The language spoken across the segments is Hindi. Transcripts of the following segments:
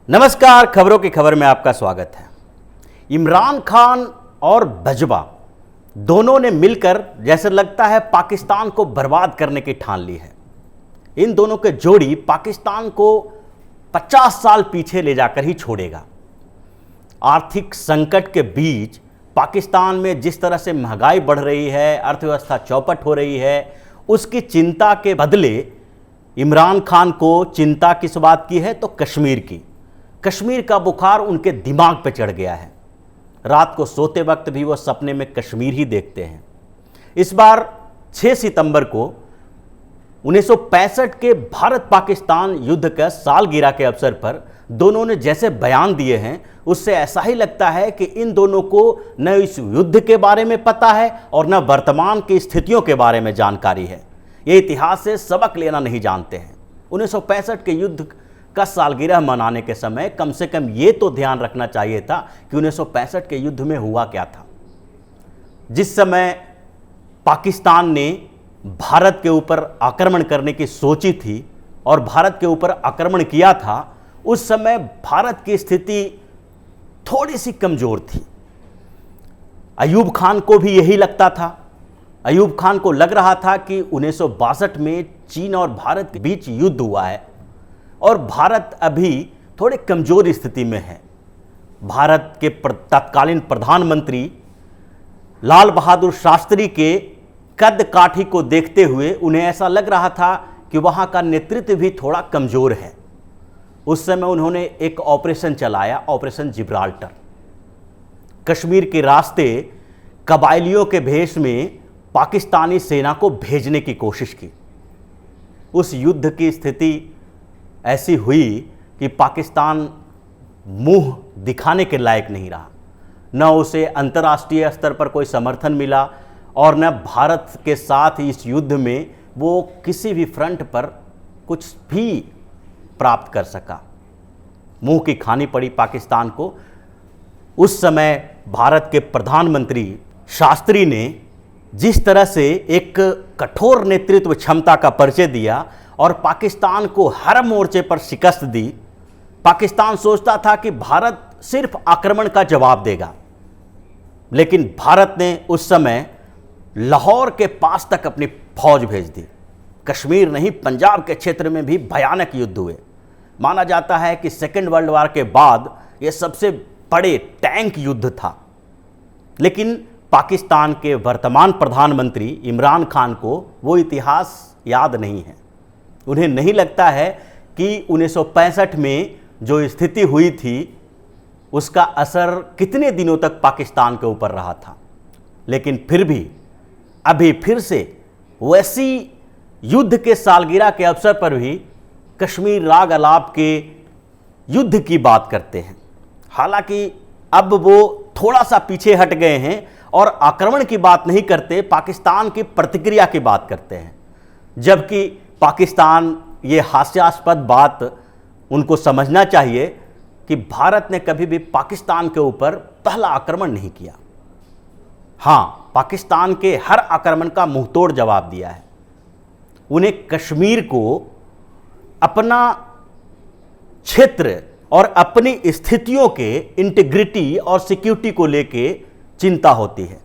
नमस्कार, खबरों की खबर में आपका स्वागत है। इमरान खान और बजवा दोनों ने मिलकर जैसे लगता है पाकिस्तान को बर्बाद करने की ठान ली है। इन दोनों के जोड़ी पाकिस्तान को 50 साल पीछे ले जाकर ही छोड़ेगा। आर्थिक संकट के बीच पाकिस्तान में जिस तरह से महंगाई बढ़ रही है, अर्थव्यवस्था चौपट हो रही है, उसकी चिंता के बदले इमरान खान को चिंता किस बात की है तो कश्मीर की। कश्मीर का बुखार उनके दिमाग पे चढ़ गया है। रात को सोते वक्त भी वो सपने में कश्मीर ही देखते हैं। इस बार 6 सितंबर को 1965 के भारत पाकिस्तान युद्ध का सालगिरह के अवसर पर दोनों ने जैसे बयान दिए हैं, उससे ऐसा ही लगता है कि इन दोनों को न इस युद्ध के बारे में पता है और न वर्तमान की स्थितियों के बारे में जानकारी है। ये इतिहास से सबक लेना नहीं जानते हैं। 1965 के युद्ध का सालगिरह मनाने के समय कम से कम ये तो ध्यान रखना चाहिए था कि 1965 के युद्ध में हुआ क्या था। जिस समय पाकिस्तान ने भारत के ऊपर आक्रमण करने की सोची थी और भारत के ऊपर आक्रमण किया था, उस समय भारत की स्थिति थोड़ी सी कमजोर थी। अयूब खान को भी यही लगता था। अयूब खान को लग रहा था कि 1962 में चीन और भारत के बीच युद्ध हुआ है और भारत अभी थोड़े कमजोर स्थिति में है। भारत के तत्कालीन प्रधानमंत्री लाल बहादुर शास्त्री के कद काठी को देखते हुए उन्हें ऐसा लग रहा था कि वहाँ का नेतृत्व भी थोड़ा कमजोर है। उस समय उन्होंने एक ऑपरेशन चलाया, ऑपरेशन जिब्राल्टर। कश्मीर के रास्ते कबायलियों के भेष में पाकिस्तानी सेना को भेजने की कोशिश की। उस युद्ध की स्थिति ऐसी हुई कि पाकिस्तान मुंह दिखाने के लायक नहीं रहा। न उसे अंतर्राष्ट्रीय स्तर पर कोई समर्थन मिला और न भारत के साथ इस युद्ध में वो किसी भी फ्रंट पर कुछ भी प्राप्त कर सका। मुंह की खानी पड़ी पाकिस्तान को। उस समय भारत के प्रधानमंत्री शास्त्री ने जिस तरह से एक कठोर नेतृत्व क्षमता का परिचय दिया और पाकिस्तान को हर मोर्चे पर शिकस्त दी। पाकिस्तान सोचता था कि भारत सिर्फ आक्रमण का जवाब देगा, लेकिन भारत ने उस समय लाहौर के पास तक अपनी फौज भेज दी। कश्मीर नहीं, पंजाब के क्षेत्र में भी भयानक युद्ध हुए। माना जाता है कि सेकेंड वर्ल्ड वॉर के बाद यह सबसे बड़े टैंक युद्ध था। लेकिन पाकिस्तान के वर्तमान प्रधानमंत्री इमरान खान को वो इतिहास याद नहीं है। उन्हें नहीं लगता है कि 1965 में जो स्थिति हुई थी उसका असर कितने दिनों तक पाकिस्तान के ऊपर रहा था। लेकिन फिर भी अभी फिर से वैसी युद्ध के सालगिरह के अवसर पर भी कश्मीर राग अलाप के युद्ध की बात करते हैं। हालांकि अब वो थोड़ा सा पीछे हट गए हैं और आक्रमण की बात नहीं करते, पाकिस्तान की प्रतिक्रिया की बात करते हैं। जबकि पाकिस्तान ये हास्यास्पद बात उनको समझना चाहिए कि भारत ने कभी भी पाकिस्तान के ऊपर पहला आक्रमण नहीं किया। हाँ, पाकिस्तान के हर आक्रमण का मुंहतोड़ जवाब दिया है। उन्हें कश्मीर को अपना क्षेत्र और अपनी स्थितियों के इंटीग्रिटी और सिक्योरिटी को लेके चिंता होती है।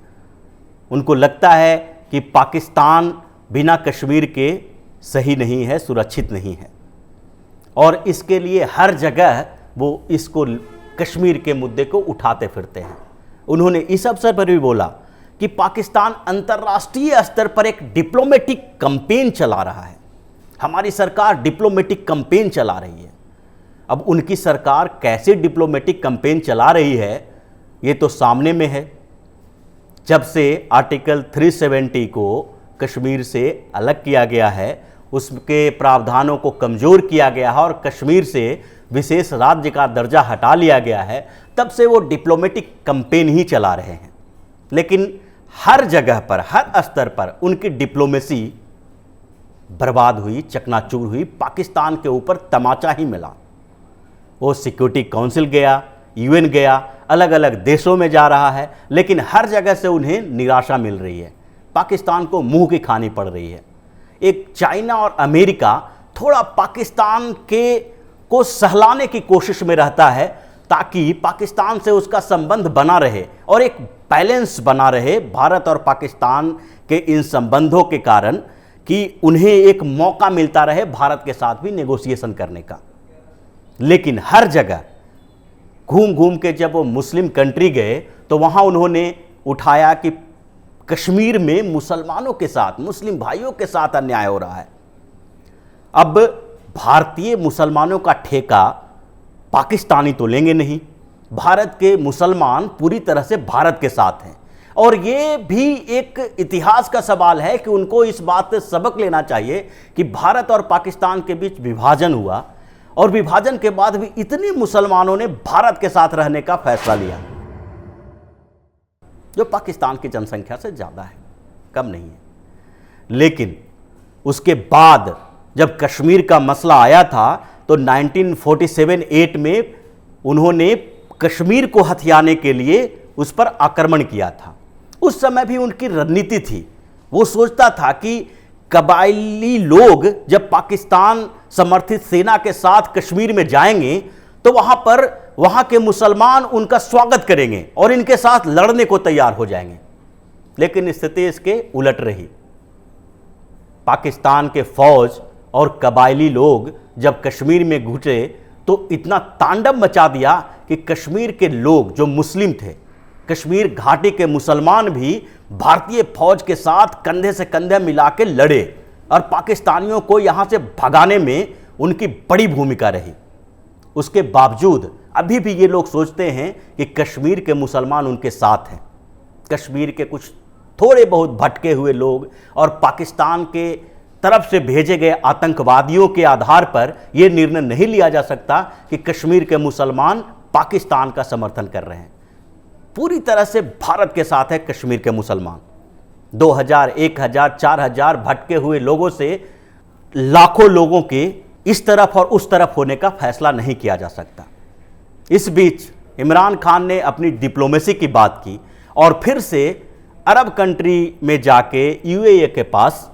उनको लगता है कि पाकिस्तान बिना कश्मीर के सही नहीं है, सुरक्षित नहीं है, और इसके लिए हर जगह वो इसको कश्मीर के मुद्दे को उठाते फिरते हैं। उन्होंने इस अवसर पर भी बोला कि पाकिस्तान अंतर्राष्ट्रीय स्तर पर एक डिप्लोमेटिक कैंपेन चला रहा है। हमारी सरकार डिप्लोमेटिक कैंपेन चला रही है। अब उनकी सरकार कैसे डिप्लोमेटिक कैंपेन चला रही है ये तो सामने में है। जब से आर्टिकल 370 को कश्मीर से अलग किया गया है, उसके प्रावधानों को कमज़ोर किया गया है और कश्मीर से विशेष राज्य का दर्जा हटा लिया गया है, तब से वो डिप्लोमेटिक कैंपेन ही चला रहे हैं। लेकिन हर जगह पर, हर स्तर पर उनकी डिप्लोमेसी बर्बाद हुई, चकनाचूर हुई। पाकिस्तान के ऊपर तमाचा ही मिला। वो सिक्योरिटी काउंसिल गया, यूएन गया, अलग अलग देशों में जा रहा है, लेकिन हर जगह से उन्हें निराशा मिल रही है। पाकिस्तान को मुंह की खानी पड़ रही है। एक चाइना और अमेरिका थोड़ा पाकिस्तान के को सहलाने की कोशिश में रहता है ताकि पाकिस्तान से उसका संबंध बना रहे और एक बैलेंस बना रहे भारत और पाकिस्तान के इन संबंधों के कारण, कि उन्हें एक मौका मिलता रहे भारत के साथ भी नेगोशिएशन करने का। लेकिन हर जगह घूम घूम के जब वो मुस्लिम कंट्री गए तो वहाँ उन्होंने उठाया कि कश्मीर में मुसलमानों के साथ, मुस्लिम भाइयों के साथ अन्याय हो रहा है। अब भारतीय मुसलमानों का ठेका पाकिस्तानी तो लेंगे नहीं, भारत के मुसलमान पूरी तरह से भारत के साथ हैं। और ये भी एक इतिहास का सवाल है कि उनको इस बात से सबक लेना चाहिए कि भारत और पाकिस्तान के बीच विभाजन हुआ और विभाजन के बाद भी इतने मुसलमानों ने भारत के साथ रहने का फैसला लिया, जो पाकिस्तान की जनसंख्या से ज़्यादा है, कम नहीं है। लेकिन उसके बाद जब कश्मीर का मसला आया था तो 1947-8 में उन्होंने कश्मीर को हथियाने के लिए उस पर आक्रमण किया था। उस समय भी उनकी रणनीति थी, वो सोचता था कि कबायली लोग जब पाकिस्तान समर्थित सेना के साथ कश्मीर में जाएंगे तो वहां के मुसलमान उनका स्वागत करेंगे और इनके साथ लड़ने को तैयार हो जाएंगे। लेकिन स्थिति इसके उलट रही। पाकिस्तान के फौज और कबायली लोग जब कश्मीर में घुसे तो इतना तांडव मचा दिया कि कश्मीर के लोग जो मुस्लिम थे, कश्मीर घाटी के मुसलमान भी भारतीय फौज के साथ कंधे से कंधे मिला के लड़े और पाकिस्तानियों को यहां से भगाने में उनकी बड़ी भूमिका रही। उसके बावजूद अभी भी ये लोग सोचते हैं कि कश्मीर के मुसलमान उनके साथ हैं। कश्मीर के कुछ थोड़े बहुत भटके हुए लोग और पाकिस्तान के तरफ से भेजे गए आतंकवादियों के आधार पर यह निर्णय नहीं लिया जा सकता कि कश्मीर के मुसलमान पाकिस्तान का समर्थन कर रहे हैं। पूरी तरह से भारत के साथ है कश्मीर के मुसलमान। 2000, 1000, 4000 भटके हुए लोगों से लाखों लोगों के इस तरफ और उस तरफ होने का फैसला नहीं किया जा सकता। इस बीच इमरान खान ने अपनी डिप्लोमेसी की बात की और फिर से अरब कंट्री में जाके यूएई के पास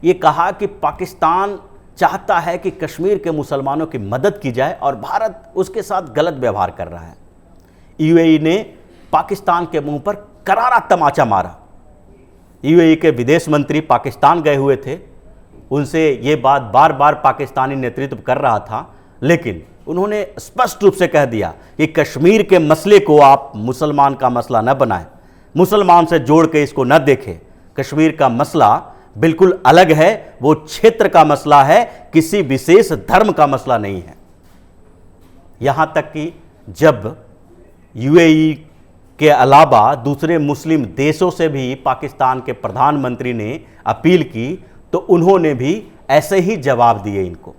ये कहा कि पाकिस्तान चाहता है कि कश्मीर के मुसलमानों की मदद की जाए और भारत उसके साथ गलत व्यवहार कर रहा है। यूएई ने पाकिस्तान के मुंह पर करारा तमाचा मारा। यूएई के विदेश मंत्री पाकिस्तान गए हुए थे, उनसे ये बात बार बार पाकिस्तानी नेतृत्व कर रहा था, लेकिन उन्होंने स्पष्ट रूप से कह दिया कि कश्मीर के मसले को आप मुसलमान का मसला न बनाएं, मुसलमान से जोड़ के इसको न देखें। कश्मीर का मसला बिल्कुल अलग है, वो क्षेत्र का मसला है, किसी विशेष धर्म का मसला नहीं है। यहां तक कि जब यूएई के अलावा दूसरे मुस्लिम देशों से भी पाकिस्तान के प्रधानमंत्री ने अपील की तो उन्होंने भी ऐसे ही जवाब दिए इनको।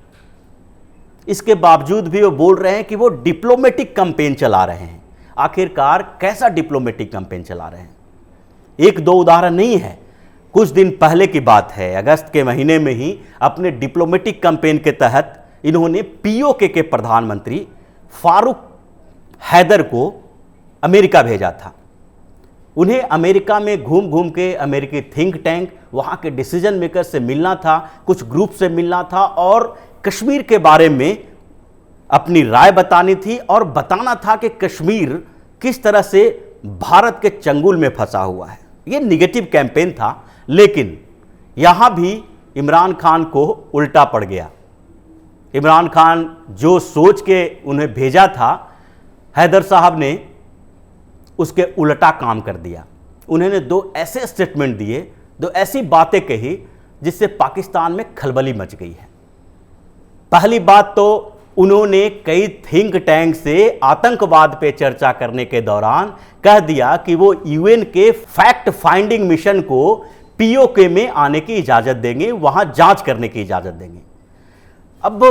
इसके बावजूद भी वो बोल रहे हैं कि वो डिप्लोमेटिक कैंपेन चला रहे हैं। आखिरकार कैसा डिप्लोमेटिक कैंपेन चला रहे हैं? एक दो उदाहरण नहीं है, कुछ दिन पहले की बात है, अगस्त के महीने में ही अपने डिप्लोमेटिक कैंपेन के तहत इन्होंने पीओके के प्रधानमंत्री फारूक हैदर को अमेरिका भेजा था। उन्हें अमेरिका में घूम घूम के अमेरिकी थिंक टैंक, वहाँ के डिसीजन मेकर से मिलना था, कुछ ग्रुप से मिलना था और कश्मीर के बारे में अपनी राय बतानी थी और बताना था कि कश्मीर किस तरह से भारत के चंगुल में फंसा हुआ है। ये निगेटिव कैंपेन था, लेकिन यहाँ भी इमरान खान को उल्टा पड़ गया। इमरान खान जो सोच के उन्हें भेजा था, हैदर साहब ने उसके उल्टा काम कर दिया। उन्होंने दो ऐसे स्टेटमेंट दिए, दो ऐसी बातें कही जिससे पाकिस्तान में खलबली मच गई है। पहली बात तो उन्होंने कई थिंक टैंक से आतंकवाद पे चर्चा करने के दौरान कह दिया कि वो यूएन के फैक्ट फाइंडिंग मिशन को पीओके में आने की इजाजत देंगे, वहां जांच करने की इजाजत देंगे। अब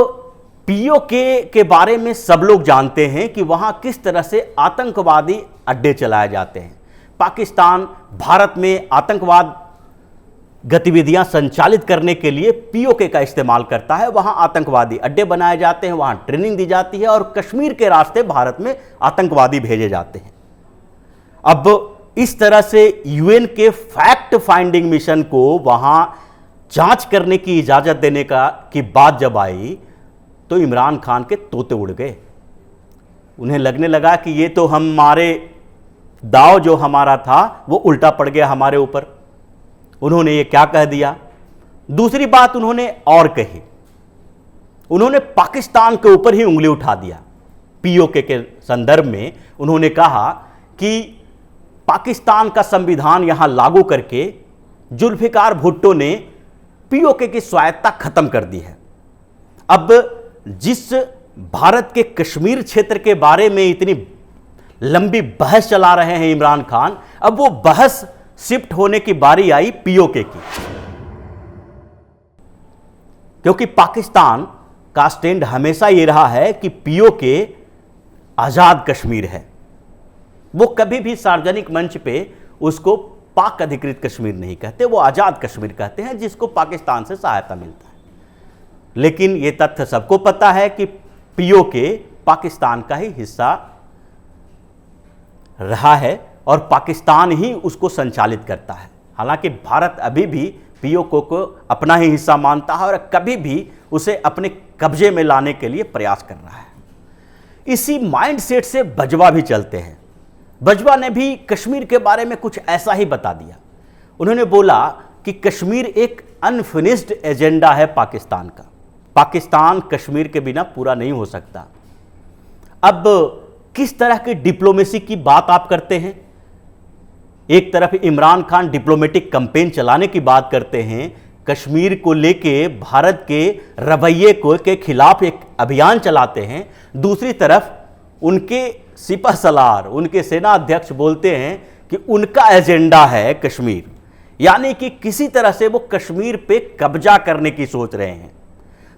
पीओके के बारे में सब लोग जानते हैं कि वहां किस तरह से आतंकवादी अड्डे चलाए जाते हैं। पाकिस्तान भारत में आतंकवाद गतिविधियां संचालित करने के लिए पीओके का इस्तेमाल करता है। वहां आतंकवादी अड्डे बनाए जाते हैं, वहां ट्रेनिंग दी जाती है और कश्मीर के रास्ते भारत में आतंकवादी भेजे जाते हैं। अब इस तरह से यूएन के फैक्ट फाइंडिंग मिशन को वहां जांच करने की इजाजत देने की बात जब आई तो इमरान खान के तोते उड़ गए। उन्हें लगने लगा कि ये तो हमारे दाव जो हमारा था वो उल्टा पड़ गया हमारे ऊपर। उन्होंने ये क्या कह दिया। दूसरी बात उन्होंने और कही, उन्होंने पाकिस्तान के ऊपर ही उंगली उठा दिया। पीओके के संदर्भ में उन्होंने कहा कि पाकिस्तान का संविधान यहां लागू करके जुल्फिकार भुट्टो ने पीओके की स्वायत्तता खत्म कर दी है। अब जिस भारत के कश्मीर क्षेत्र के बारे में इतनी लंबी बहस चला रहे हैं इमरान खान, अब वो बहस शिफ्ट होने की बारी आई पीओके की, क्योंकि पाकिस्तान का स्टैंड हमेशा ये रहा है कि पीओके आजाद कश्मीर है। वो कभी भी सार्वजनिक मंच पे उसको पाक अधिकृत कश्मीर नहीं कहते, वो आजाद कश्मीर कहते हैं जिसको पाकिस्तान से सहायता मिलता है। लेकिन ये तथ्य सबको पता है कि पीओके पाकिस्तान का ही हिस्सा रहा है और पाकिस्तान ही उसको संचालित करता है। हालांकि भारत अभी भी पीओके को अपना ही हिस्सा मानता है और कभी भी उसे अपने कब्जे में लाने के लिए प्रयास कर रहा है। इसी माइंडसेट से बजवा भी चलते हैं। बजवा ने भी कश्मीर के बारे में कुछ ऐसा ही बता दिया। उन्होंने बोला कि कश्मीर एक अनफिनिश्ड एजेंडा है पाकिस्तान का, पाकिस्तान कश्मीर के बिना पूरा नहीं हो सकता। अब किस तरह की डिप्लोमेसी की बात आप करते हैं? एक तरफ इमरान खान डिप्लोमेटिक कैंपेन चलाने की बात करते हैं, कश्मीर को लेके भारत के रवैये के खिलाफ एक अभियान चलाते हैं। दूसरी तरफ उनके सिपह सलार, उनके सेना अध्यक्ष बोलते हैं कि उनका एजेंडा है कश्मीर, यानी कि किसी तरह से वो कश्मीर पे कब्जा करने की सोच रहे हैं।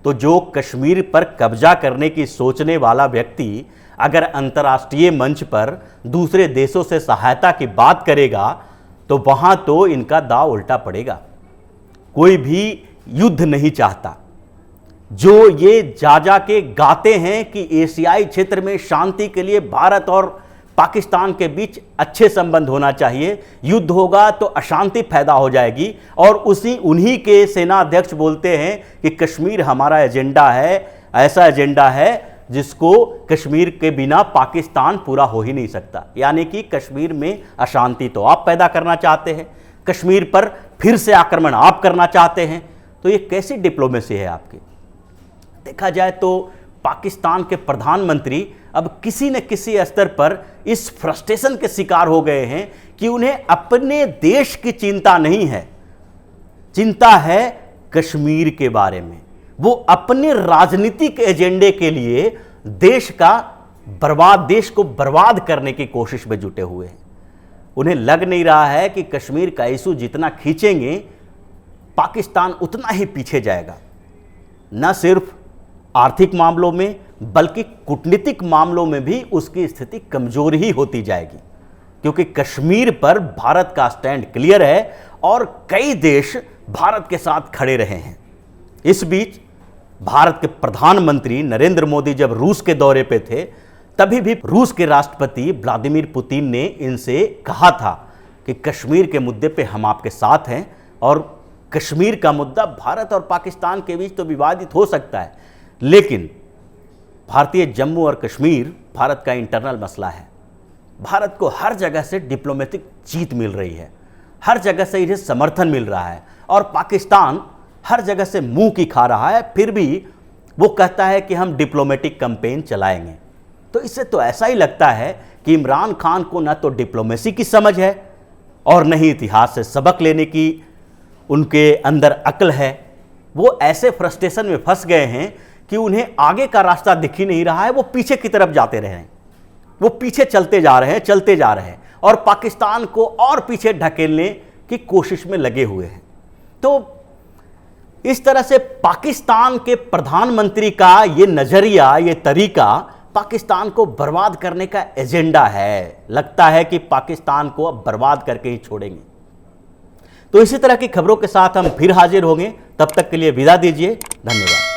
तो जो कश्मीर पर कब्जा करने की सोचने वाला व्यक्ति अगर अंतर्राष्ट्रीय मंच पर दूसरे देशों से सहायता की बात करेगा तो वहां तो इनका दांव उल्टा पड़ेगा। कोई भी युद्ध नहीं चाहता। जो ये जा के गाते हैं कि एशियाई क्षेत्र में शांति के लिए भारत और पाकिस्तान के बीच अच्छे संबंध होना चाहिए, युद्ध होगा तो अशांति पैदा हो जाएगी, और उन्हीं के सेना अध्यक्ष बोलते हैं कि कश्मीर हमारा एजेंडा है, ऐसा एजेंडा है जिसको कश्मीर के बिना पाकिस्तान पूरा हो ही नहीं सकता। यानी कि कश्मीर में अशांति तो आप पैदा करना चाहते हैं, कश्मीर पर फिर से आक्रमण आप करना चाहते हैं। तो ये कैसी डिप्लोमेसी है आपकी? देखा जाए तो पाकिस्तान के प्रधानमंत्री अब किसी न किसी स्तर पर इस फ्रस्ट्रेशन के शिकार हो गए हैं कि उन्हें अपने देश की चिंता नहीं है, चिंता है कश्मीर के बारे में। वो अपने राजनीतिक एजेंडे के लिए देश को बर्बाद करने की कोशिश में जुटे हुए हैं। उन्हें लग नहीं रहा है कि कश्मीर का इशू जितना खींचेंगे पाकिस्तान उतना ही पीछे जाएगा, न सिर्फ आर्थिक मामलों में बल्कि कूटनीतिक मामलों में भी उसकी स्थिति कमजोर ही होती जाएगी, क्योंकि कश्मीर पर भारत का स्टैंड क्लियर है और कई देश भारत के साथ खड़े रहे हैं। इस बीच भारत के प्रधानमंत्री नरेंद्र मोदी जब रूस के दौरे पे थे, तभी भी रूस के राष्ट्रपति व्लादिमीर पुतिन ने इनसे कहा था कि कश्मीर के मुद्दे पे हम आपके साथ हैं, और कश्मीर का मुद्दा भारत और पाकिस्तान के बीच तो विवादित हो सकता है, लेकिन भारतीय जम्मू और कश्मीर भारत का इंटरनल मसला है। भारत को हर जगह से डिप्लोमेटिक जीत मिल रही है, हर जगह से इन्हें समर्थन मिल रहा है, और पाकिस्तान हर जगह से मुंह की खा रहा है, फिर भी वो कहता है कि हम डिप्लोमेटिक कैंपेन चलाएंगे। तो इससे तो ऐसा ही लगता है कि इमरान खान को न तो डिप्लोमेसी की समझ है और न ही इतिहास से सबक लेने की उनके अंदर अक्ल है। वो ऐसे फ्रस्ट्रेशन में फंस गए हैं कि उन्हें आगे का रास्ता दिख ही नहीं रहा है, वो पीछे की तरफ जाते रहे हैं, वो पीछे चलते जा रहे हैं और पाकिस्तान को और पीछे ढकेलने की कोशिश में लगे हुए हैं। तो इस तरह से पाकिस्तान के प्रधानमंत्री का ये नजरिया, ये तरीका पाकिस्तान को बर्बाद करने का एजेंडा है। लगता है कि पाकिस्तान को अब बर्बाद करके ही छोड़ेंगे। तो इसी तरह की खबरों के साथ हम फिर हाजिर होंगे, तब तक के लिए विदा दीजिए। धन्यवाद।